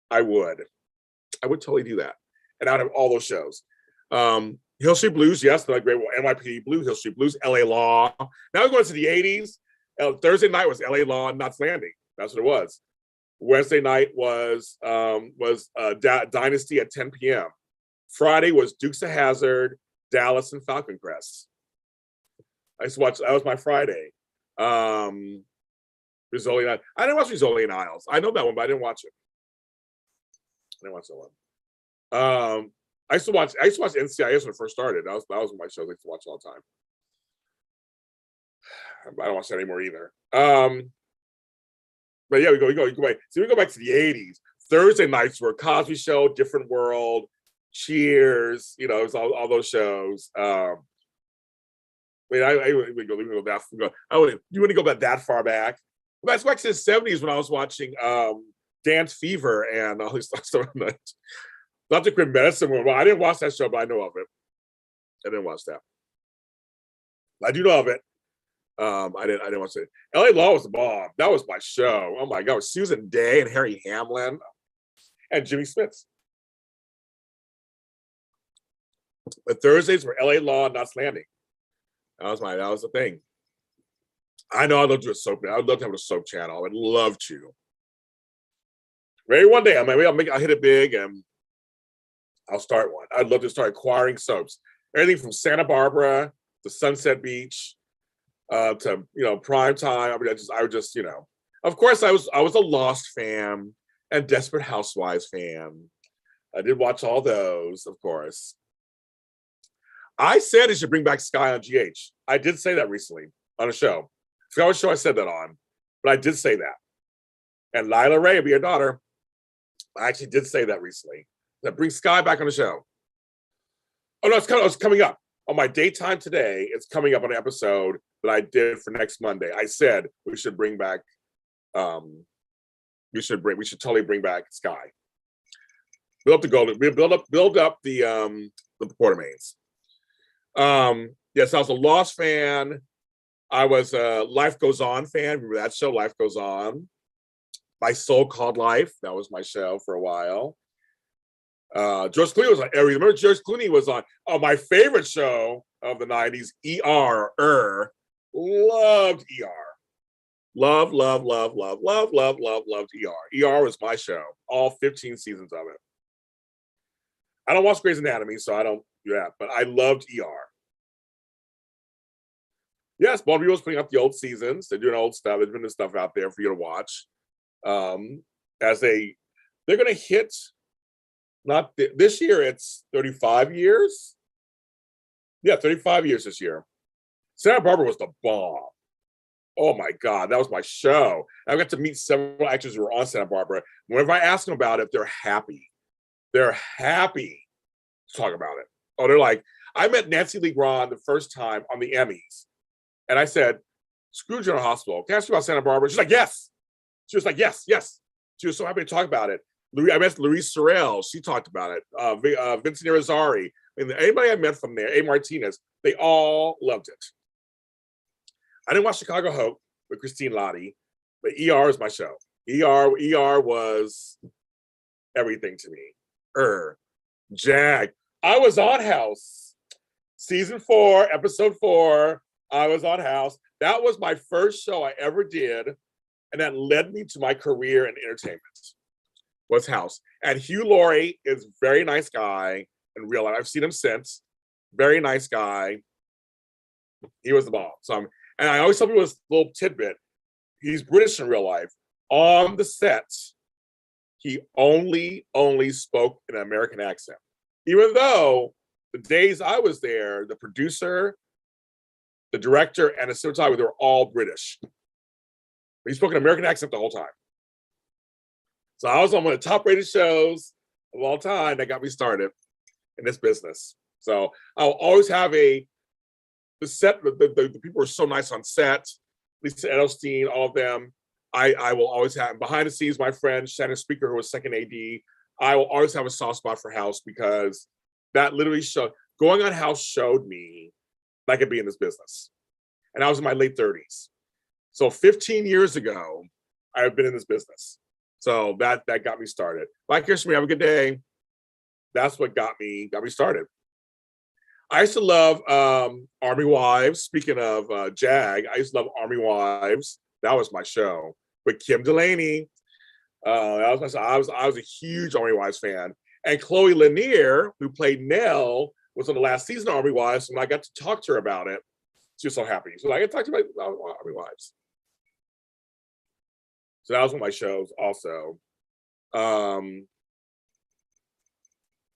S1: I would totally do that. And out of all those shows, Hill Street Blues, yes, the great NYPD Blues, Hill Street Blues, LA Law. Now we're going to the 80s. Thursday night was LA Law and Knots Landing. That's what it was. Wednesday night was Dynasty at 10 p.m. Friday was Dukes of Hazzard, Dallas, and Falcon Crest. I used to watch. That was my Friday. Rizzoli. I didn't watch Rizzoli and Isles. I know that one, but I didn't watch it. I didn't watch that one. I used to watch NCIS when it first started. That was one of my shows I used to watch all the time. I don't watch that anymore either. But yeah, we go back. So we go back to the 80s. Thursday nights were Cosby Show, Different World, Cheers. You know, it was all those shows. We go that. You want to go that far back? That's back to the 70s when I was watching Dance Fever and all this stuff. Not the Grim Medicine one. Well, I didn't watch that show, but I know of it. I didn't watch that. I do know of it. I didn't watch it. LA Law was the bomb. That was my show. Oh my God, Susan Day and Harry Hamlin and Jimmy Smits. But Thursdays were LA Law and Knots Landing. That was the thing. I know I'd love to do a soap. I'd love to have a soap channel. I'd love to. Maybe one day, I'll hit it big and I'll start one. I'd love to start acquiring soaps. Everything from Santa Barbara to Sunset Beach to prime time. I would just Of course, I was a Lost fan and Desperate Housewives fan. I did watch all those, of course. I said it should bring back Sky on GH. I did say that recently on a show. I forgot what show I said that on, but I did say that. And Lila Ray will be your daughter. I actually did say that recently. That brings Sky back on the show. Oh no, it's coming up. On my daytime today, it's coming up on an episode that I did for next Monday. I said we should bring back we should totally bring back Sky. Build up the Quartermains. Yes, I was a Lost fan. I was a Life Goes On fan. Remember that show, Life Goes On? My Soul Called Life. That was my show for a while. George Clooney was on every. Remember George Clooney was on my favorite show of the 90s, ER. Loved ER. Loved ER. ER was my show. All 15 seasons of it. I don't watch Grey's Anatomy, so I don't do that, but I loved ER. Yes, Bond was putting up the old seasons. They're doing old stuff. There's been stuff out there for you to watch. They're going to hit, this year, it's 35 years. Yeah, 35 years this year. Santa Barbara was the bomb. Oh my God, that was my show. I got to meet several actors who were on Santa Barbara. Whenever I ask them about it, they're happy. They're happy to talk about it. Oh, they're like, I met Nancy Lee Grahn the first time on the Emmys. And I said, screw General Hospital. Can I ask you about Santa Barbara? She's like, yes. She was like, yes. She was so happy to talk about it. I met Louise Sorrell. She talked about it. Vincent Irizarry. Anybody I met from there, A. Martinez, they all loved it. I didn't watch Chicago Hope with Christine Lottie, but ER is my show. ER was everything to me. Jag. I was on House. Season 4, episode 4. I was on House. That was my first show I ever did. And that led me to my career in entertainment. Was House. And Hugh Laurie is a very nice guy in real life. I've seen him since. Very nice guy. He was the bomb. And I always tell people this little tidbit. He's British in real life. On the set, he only spoke in an American accent. Even though the days I was there, the producer, the director, and the cinematographer, they were all British. But he spoke an American accent the whole time. So I was on one of the top-rated shows of all time that got me started in this business. So I'll always have the set. The people were so nice on set. Lisa Edelstein, all of them. I will always have behind the scenes. My friend Shannon Speaker, who was second AD. I will always have a soft spot for House because that literally going on House showed me I could be in this business. And I was in my late 30s. So 15 years ago, I have been in this business. So that got me started. Bye, Kirsten. Have a good day. That's what got me started. I used to love Army Wives. Speaking of JAG, I used to love Army Wives. That was my show with Kim Delaney. That was my show. I was a huge Army Wives fan. And Chloe Lanier, who played Nell, was on the last season of Army Wives. And I got to talk to her about it. She was so happy. She's like, I talked to my Army wives. So that was one of my shows also.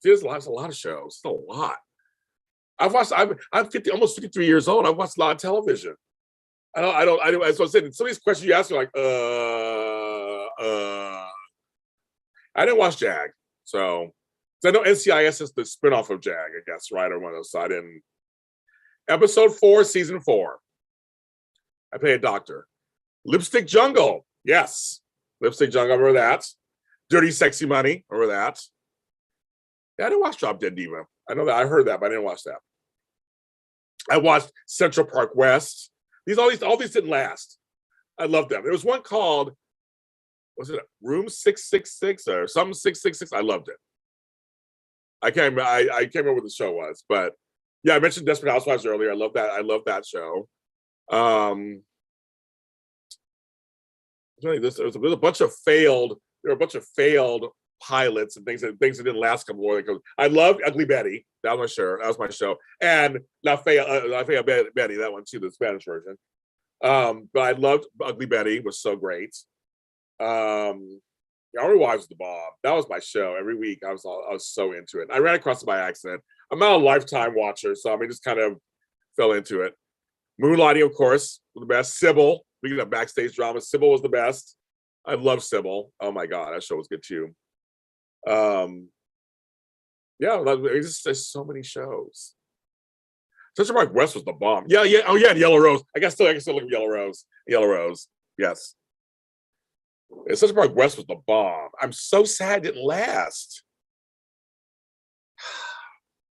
S1: There's a lot of shows. It's a lot. I'm 50, almost 53 years old. I've watched a lot of television. I don't, as I said, some of these questions you ask me, like, I didn't watch JAG. So I know NCIS is the spinoff of JAG, I guess, right? Or one of those. So I didn't. Episode 4, season 4. I play a doctor. Lipstick Jungle. Yes. Lipstick Jungle, remember that. Dirty Sexy Money, remember that. Yeah, I didn't watch Drop Dead Diva. I know that. I heard that, but I didn't watch that. I watched Central Park West. All these didn't last. I loved them. There was one called, was it Room 666 or something 666? I loved it. I can't remember what the show was, but yeah, I mentioned Desperate Housewives earlier. I love that. I love that show. There's a bunch of failed. There were a bunch of failed pilots and things that didn't last a couple more. I loved Ugly Betty. That was my show. And La Fea Betty, that one too, the Spanish version. But I loved Ugly Betty. It was so great. Army Wives was the bomb. That was my show every week. I was so into it. I ran across it by accident. I'm not a lifetime watcher, so I just kind of fell into it. Moonlighting, of course, was the best. Sybil, speaking of backstage drama, Sybil was the best. I love Sybil. Oh my God, that show was good too. Yeah, there's so many shows. Central Park West was the bomb. Yeah. Oh yeah, and Yellow Rose. I can still look at Yellow Rose. Yellow Rose. Yes. Central Park West was the bomb. I'm so sad it didn't last.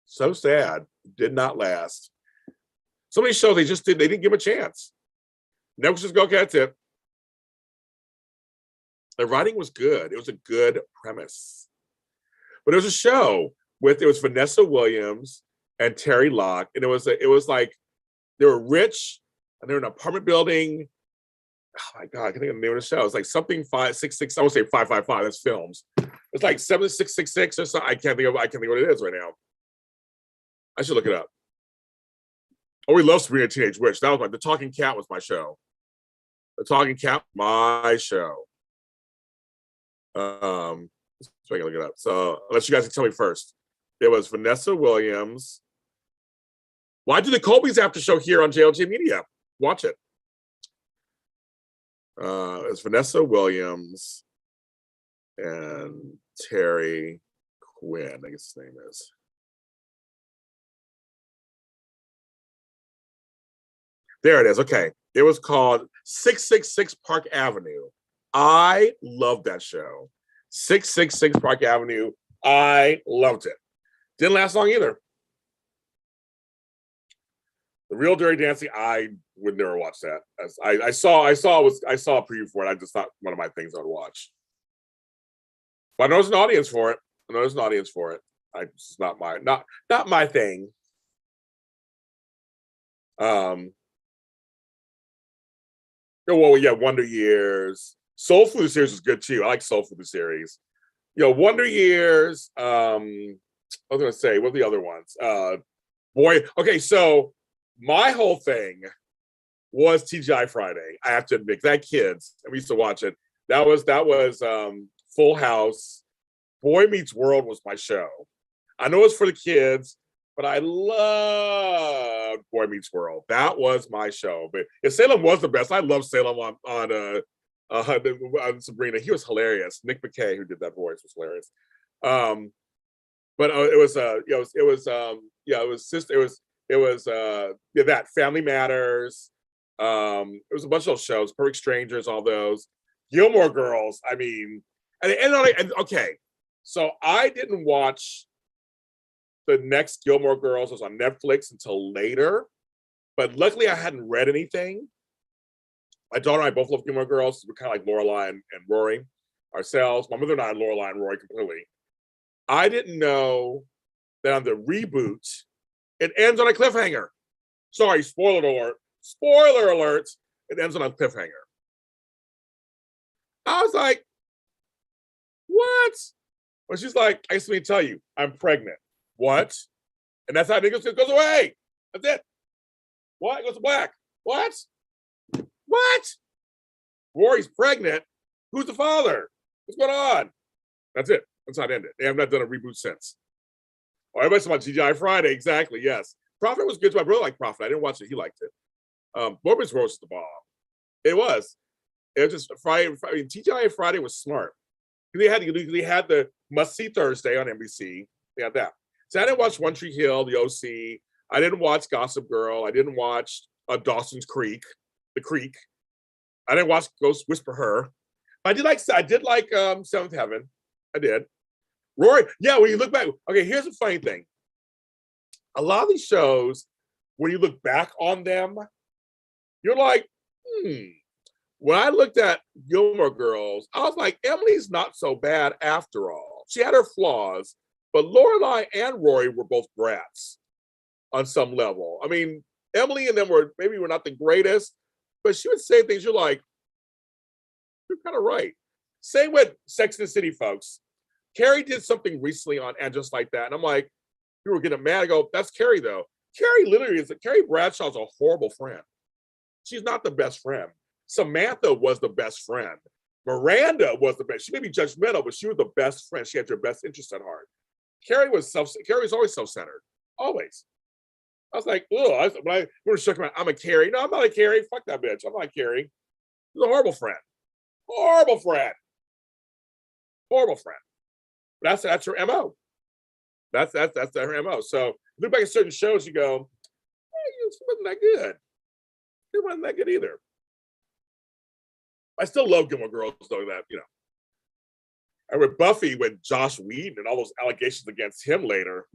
S1: So sad. It did not last. So many shows they didn't give a chance. Networks just go, okay, that's it. The writing was good. It was a good premise. But it was a show it was Vanessa Williams and Terry Lott, and it was like they were rich and they're in an apartment building. Oh my God, I can think of the name of the show. It's like something 566. I would say 555. That's films. It's like 7666 or something. I can't think what it is right now. I should look it up. Oh, we love Sabrina Teenage Witch. That was The Talking Cat was my show. The Talking Cat, my show. So I can look it up. So unless you guys can tell me first. It was Vanessa Williams. Why do the Colbys after show here on JLJ Media? Watch it. It's Vanessa Williams and Terry Quinn, I guess his name is. There it is. Okay. It was called 666 Park Avenue. I loved that show. 666 Park Avenue. I loved it. Didn't last long either. The Real Dirty Dancing, I would never watch that. I saw a preview for it. I just thought one of my things I would watch. But I know there's an audience for it. It's not my thing. Well, yeah, Wonder Years. Soul Food series is good too. I like Soul Food series. Wonder Years. I was gonna say, what are the other ones? Okay, so my whole thing was TGI Friday. I have to admit, that kids, and we used to watch it. That was Full House. Boy Meets World was my show. I know it's for the kids, but I loved Boy Meets World. That was my show. But if Salem was the best, I love Salem on Sabrina. He was hilarious. Nick McKay, who did that voice, was hilarious. But that Family Matters. It was a bunch of those shows, Perfect Strangers, all those. Gilmore Girls. I mean, and okay, so I didn't watch the next Gilmore Girls. It was on Netflix until later, but luckily I hadn't read anything. My daughter and I both love Gilmore Girls. We're kind of like Lorelai and Rory ourselves. My mother and I are Lorelai and Rory completely. I didn't know that on the reboot, it ends on a cliffhanger. Sorry, spoiler alert. Spoiler alert. It ends on a cliffhanger. I was like, what? Well, she's like, I just need to tell you, I'm pregnant. What? And that's how it goes away. That's it. What? It goes to black. What? What? Rory's pregnant. Who's the father? What's going on? That's it. That's how it ended. They have not done a reboot since. Oh, everybody's talking about TGI Friday. Exactly. Yes. Prophet was good. My brother liked Prophet. I didn't watch it. He liked it. Mormon's roast the bomb. It was. It was just Friday. TGI Friday was smart. They had the Must See Thursday on NBC. They had that. So I didn't watch One Tree Hill, The OC. I didn't watch Gossip Girl. I didn't watch Dawson's Creek, The Creek. I didn't watch Ghost Whisper Her. I did like Seventh Heaven. I did. Rory, yeah, when you look back, okay, here's a funny thing. A lot of these shows, when you look back on them, you're like, When I looked at Gilmore Girls, I was like, Emily's not so bad after all. She had her flaws, but Lorelai and Rory were both brats on some level. I mean, Emily and them were not the greatest, but she would say things you're like, you're kind of right. Same with Sex and the City, folks. Carrie did something recently on And Just Like That, and I'm like, you were getting mad. I go, that's Carrie though. Carrie Bradshaw's a horrible friend. She's not the best friend. Samantha was the best friend. Miranda was the best. She may be judgmental, but she was the best friend. She had your best interest at heart. Carrie was always self-centered. Always. I was like, ugh. When we were shook about, I'm a Carrie. No, I'm not a Carrie. Fuck that bitch. I'm not a Carrie. She's a horrible friend. Horrible friend. Horrible friend. But that's her MO. That's her MO. So look back at certain shows, you go, hey, it wasn't that good. It wasn't that good either. I still love Gilmore Girls, though, that, And with Buffy, with Josh Whedon and all those allegations against him later,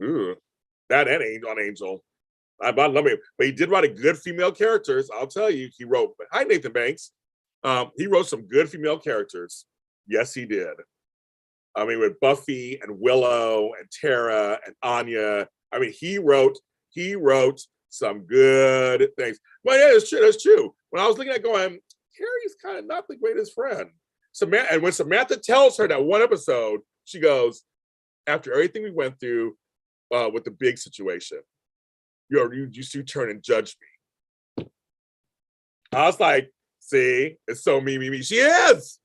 S1: that and Angel. I love him. But he did write a good female characters. I'll tell you, he wrote, hi, Nathan Banks. He wrote some good female characters. Yes, he did. I mean, with Buffy and Willow and Tara and Anya. I mean, he wrote some good things. But yeah, that's true. When I was looking at going, Carrie's kind of not the greatest friend. And when Samantha tells her that one episode, she goes, after everything we went through with the big situation, you turn and judge me. I was like, see, it's so me. She is.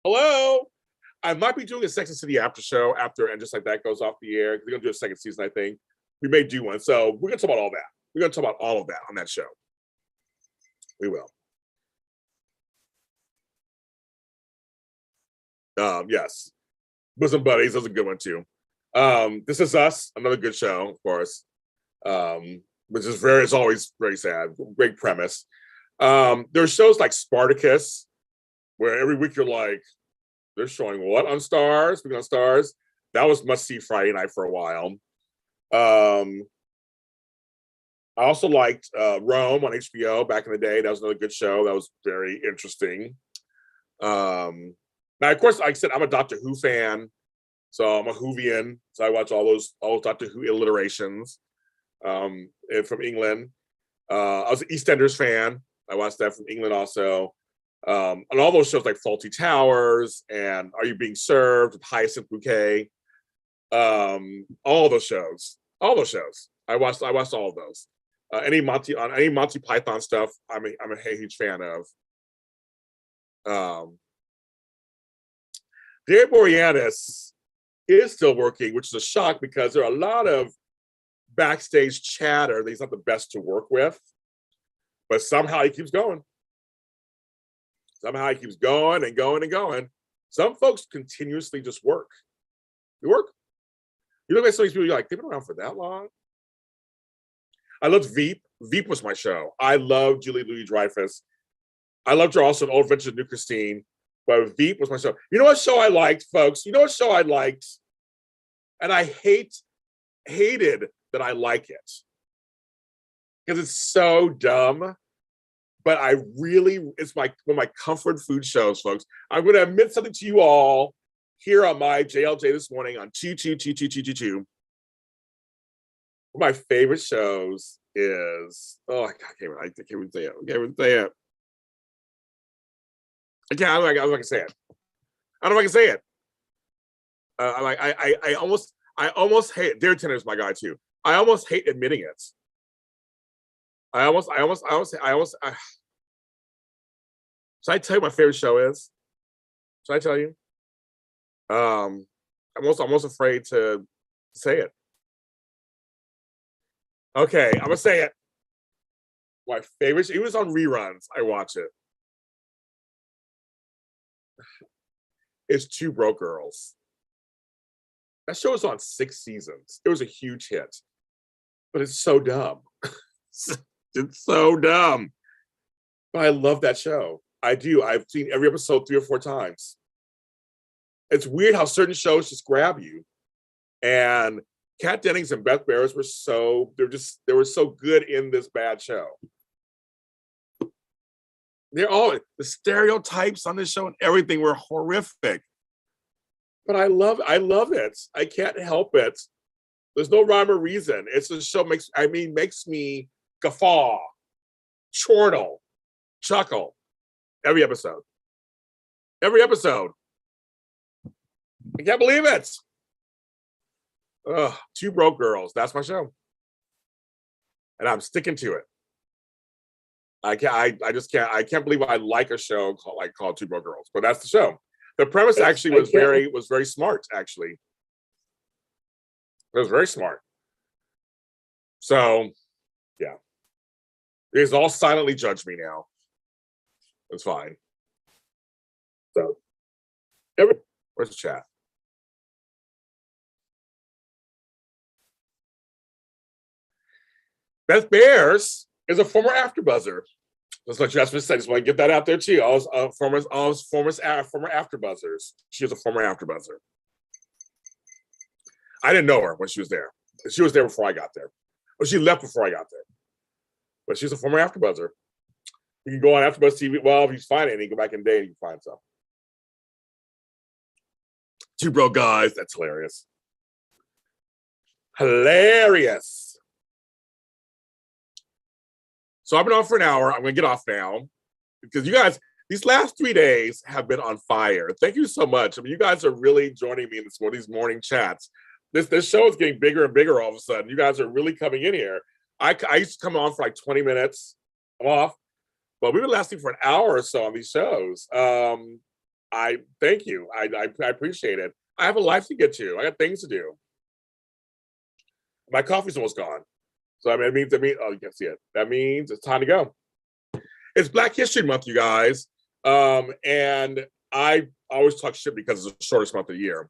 S1: Hello. I might be doing a Sex and the City after show And Just Like That goes off the air. They're going to do a second season, I think. We may do one. So we're going to talk about all that. We're going to talk about all of that on that show. We will. Yes. Bosom Buddies, that's a good one too. This Is Us, another good show, of course. Which is it's always very sad. Great premise. There's shows like Spartacus, where every week you're like, they're showing what on Stars? Speaking on Stars, that was must-see Friday night for a while. I also liked Rome on HBO back in the day. That was another good show. That was very interesting. Now, of course, like I said, I'm a Doctor Who fan, so I'm a Whovian. So I watch all those Doctor Who alliterations from England. I was an EastEnders fan. I watched that from England also. And all those shows like Faulty Towers and Are You Being Served with Hyacinth Bouquet. All those shows. I watched all of those. Any Monty Python stuff, I'm a huge fan of. Dave Boreanaz is still working, which is a shock because there are a lot of backstage chatter that he's not the best to work with, but somehow he keeps going. Somehow he keeps going and going and going. Some folks continuously just work. They work. You look at some of these people, you're like, they've been around for that long? I loved Veep. Veep was my show. I loved Julie Louis-Dreyfus. I loved her also in Old Adventures of New Christine. But Veep was my show. You know what show I liked, folks? You know what show I liked? And I hated that I like it. Because it's so dumb. But it's one of my comfort food shows, folks. I'm going to admit something to you all here on my JLJ this morning on 2222222. One of my favorite shows is, I can't even say it. I don't know if I can say it. I don't know if I can say it. I almost hate it. Dare Tenor is my guy too. I almost hate admitting it. Should I tell you my favorite show is? Should I tell you? I'm almost afraid to say it. Okay, I'm gonna say it. My favorite, even if it's on reruns, I watch it. It's Two Broke Girls. That show was on 6 seasons. It was a huge hit, but it's so dumb. It's so dumb. But I love that show. I do. I've seen every episode 3 or 4 times. It's weird how certain shows just grab you. And Kat Dennings and Beth Barris were they were so good in this bad show. The stereotypes on this show and everything were horrific. But I love it. I can't help it. There's no rhyme or reason. It's the show makes me guffaw, chortle, chuckle every episode. Every episode. I can't believe it. Ugh, Two Broke Girls. That's my show. And I'm sticking to it. I can't believe I like a show called Two Broke Girls, but that's the show. The premise actually was very smart, actually. It was very smart. So, yeah. You guys all silently judge me now. It's fine. So, where's the chat? Beth Bears is a former AfterBuzzer. That's what Jasmine said. Just want to get that out there too. All former AfterBuzzers. She was a former AfterBuzzer. I didn't know her when she was there. She was there before I got there. Well, she left before I got there. But she's a former AfterBuzzer. You can go on AfterBuzz TV. Well, if you find it, you go back in the day and you can find some. Two Broke Guys. That's hilarious. Hilarious. So I've been on for an hour. I'm going to get off now because you guys, these last 3 days have been on fire. Thank you so much. I mean, you guys are really joining me in these morning chats. This show is getting bigger and bigger all of a sudden. You guys are really coming in here. I used to come on for like 20 minutes. I'm off. But we've been lasting for an hour or so on these shows. I thank you. I appreciate it. I have a life to get to. I got things to do. My coffee's almost gone. So I mean, oh, you can see it. That means it's time to go. It's Black History Month, you guys. And I always talk shit because it's the shortest month of the year.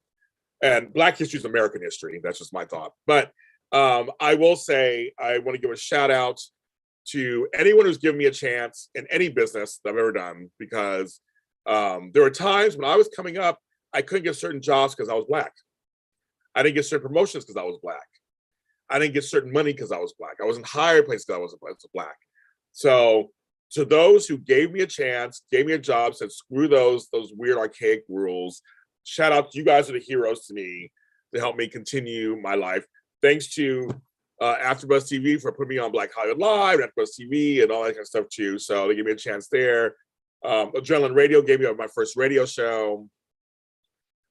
S1: And Black history is American history. That's just my thought. But I will say, I want to give a shout out to anyone who's given me a chance in any business that I've ever done, because there were times when I was coming up, I couldn't get certain jobs because I was Black. I didn't get certain promotions because I was Black. I didn't get certain money because I was Black. I wasn't hired places because I was Black. So to those who gave me a chance, gave me a job, said screw those weird archaic rules, shout out to you guys are the heroes to me to help me continue my life. Thanks to AfterBuzz TV for putting me on Black Hollywood Live, AfterBuzz TV, and all that kind of stuff too. So they gave me a chance there. Adrenaline Radio gave me my first radio show.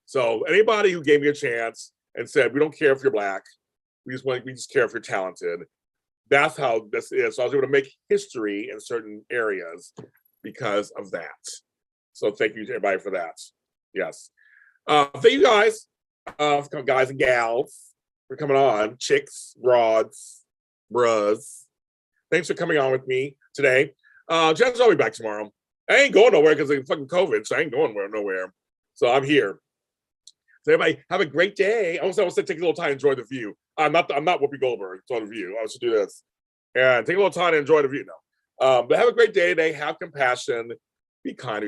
S1: So anybody who gave me a chance and said, we don't care if you're Black, we just care if you're talented. That's how this is. So I was able to make history in certain areas because of that. So thank you to everybody for that. Yes. Thank you guys, guys and gals, for coming on. Chicks, broads, bros. Thanks for coming on with me today. Chances I'll be back tomorrow. I ain't going nowhere because of fucking COVID, so I ain't going nowhere. So I'm here. So everybody have a great day. I was take a little time to enjoy the view. I'm not Whoopi Goldeberg. It's on the view. I should do this. And take a little time to enjoy the view now. But have a great day today. Have compassion. Be kind to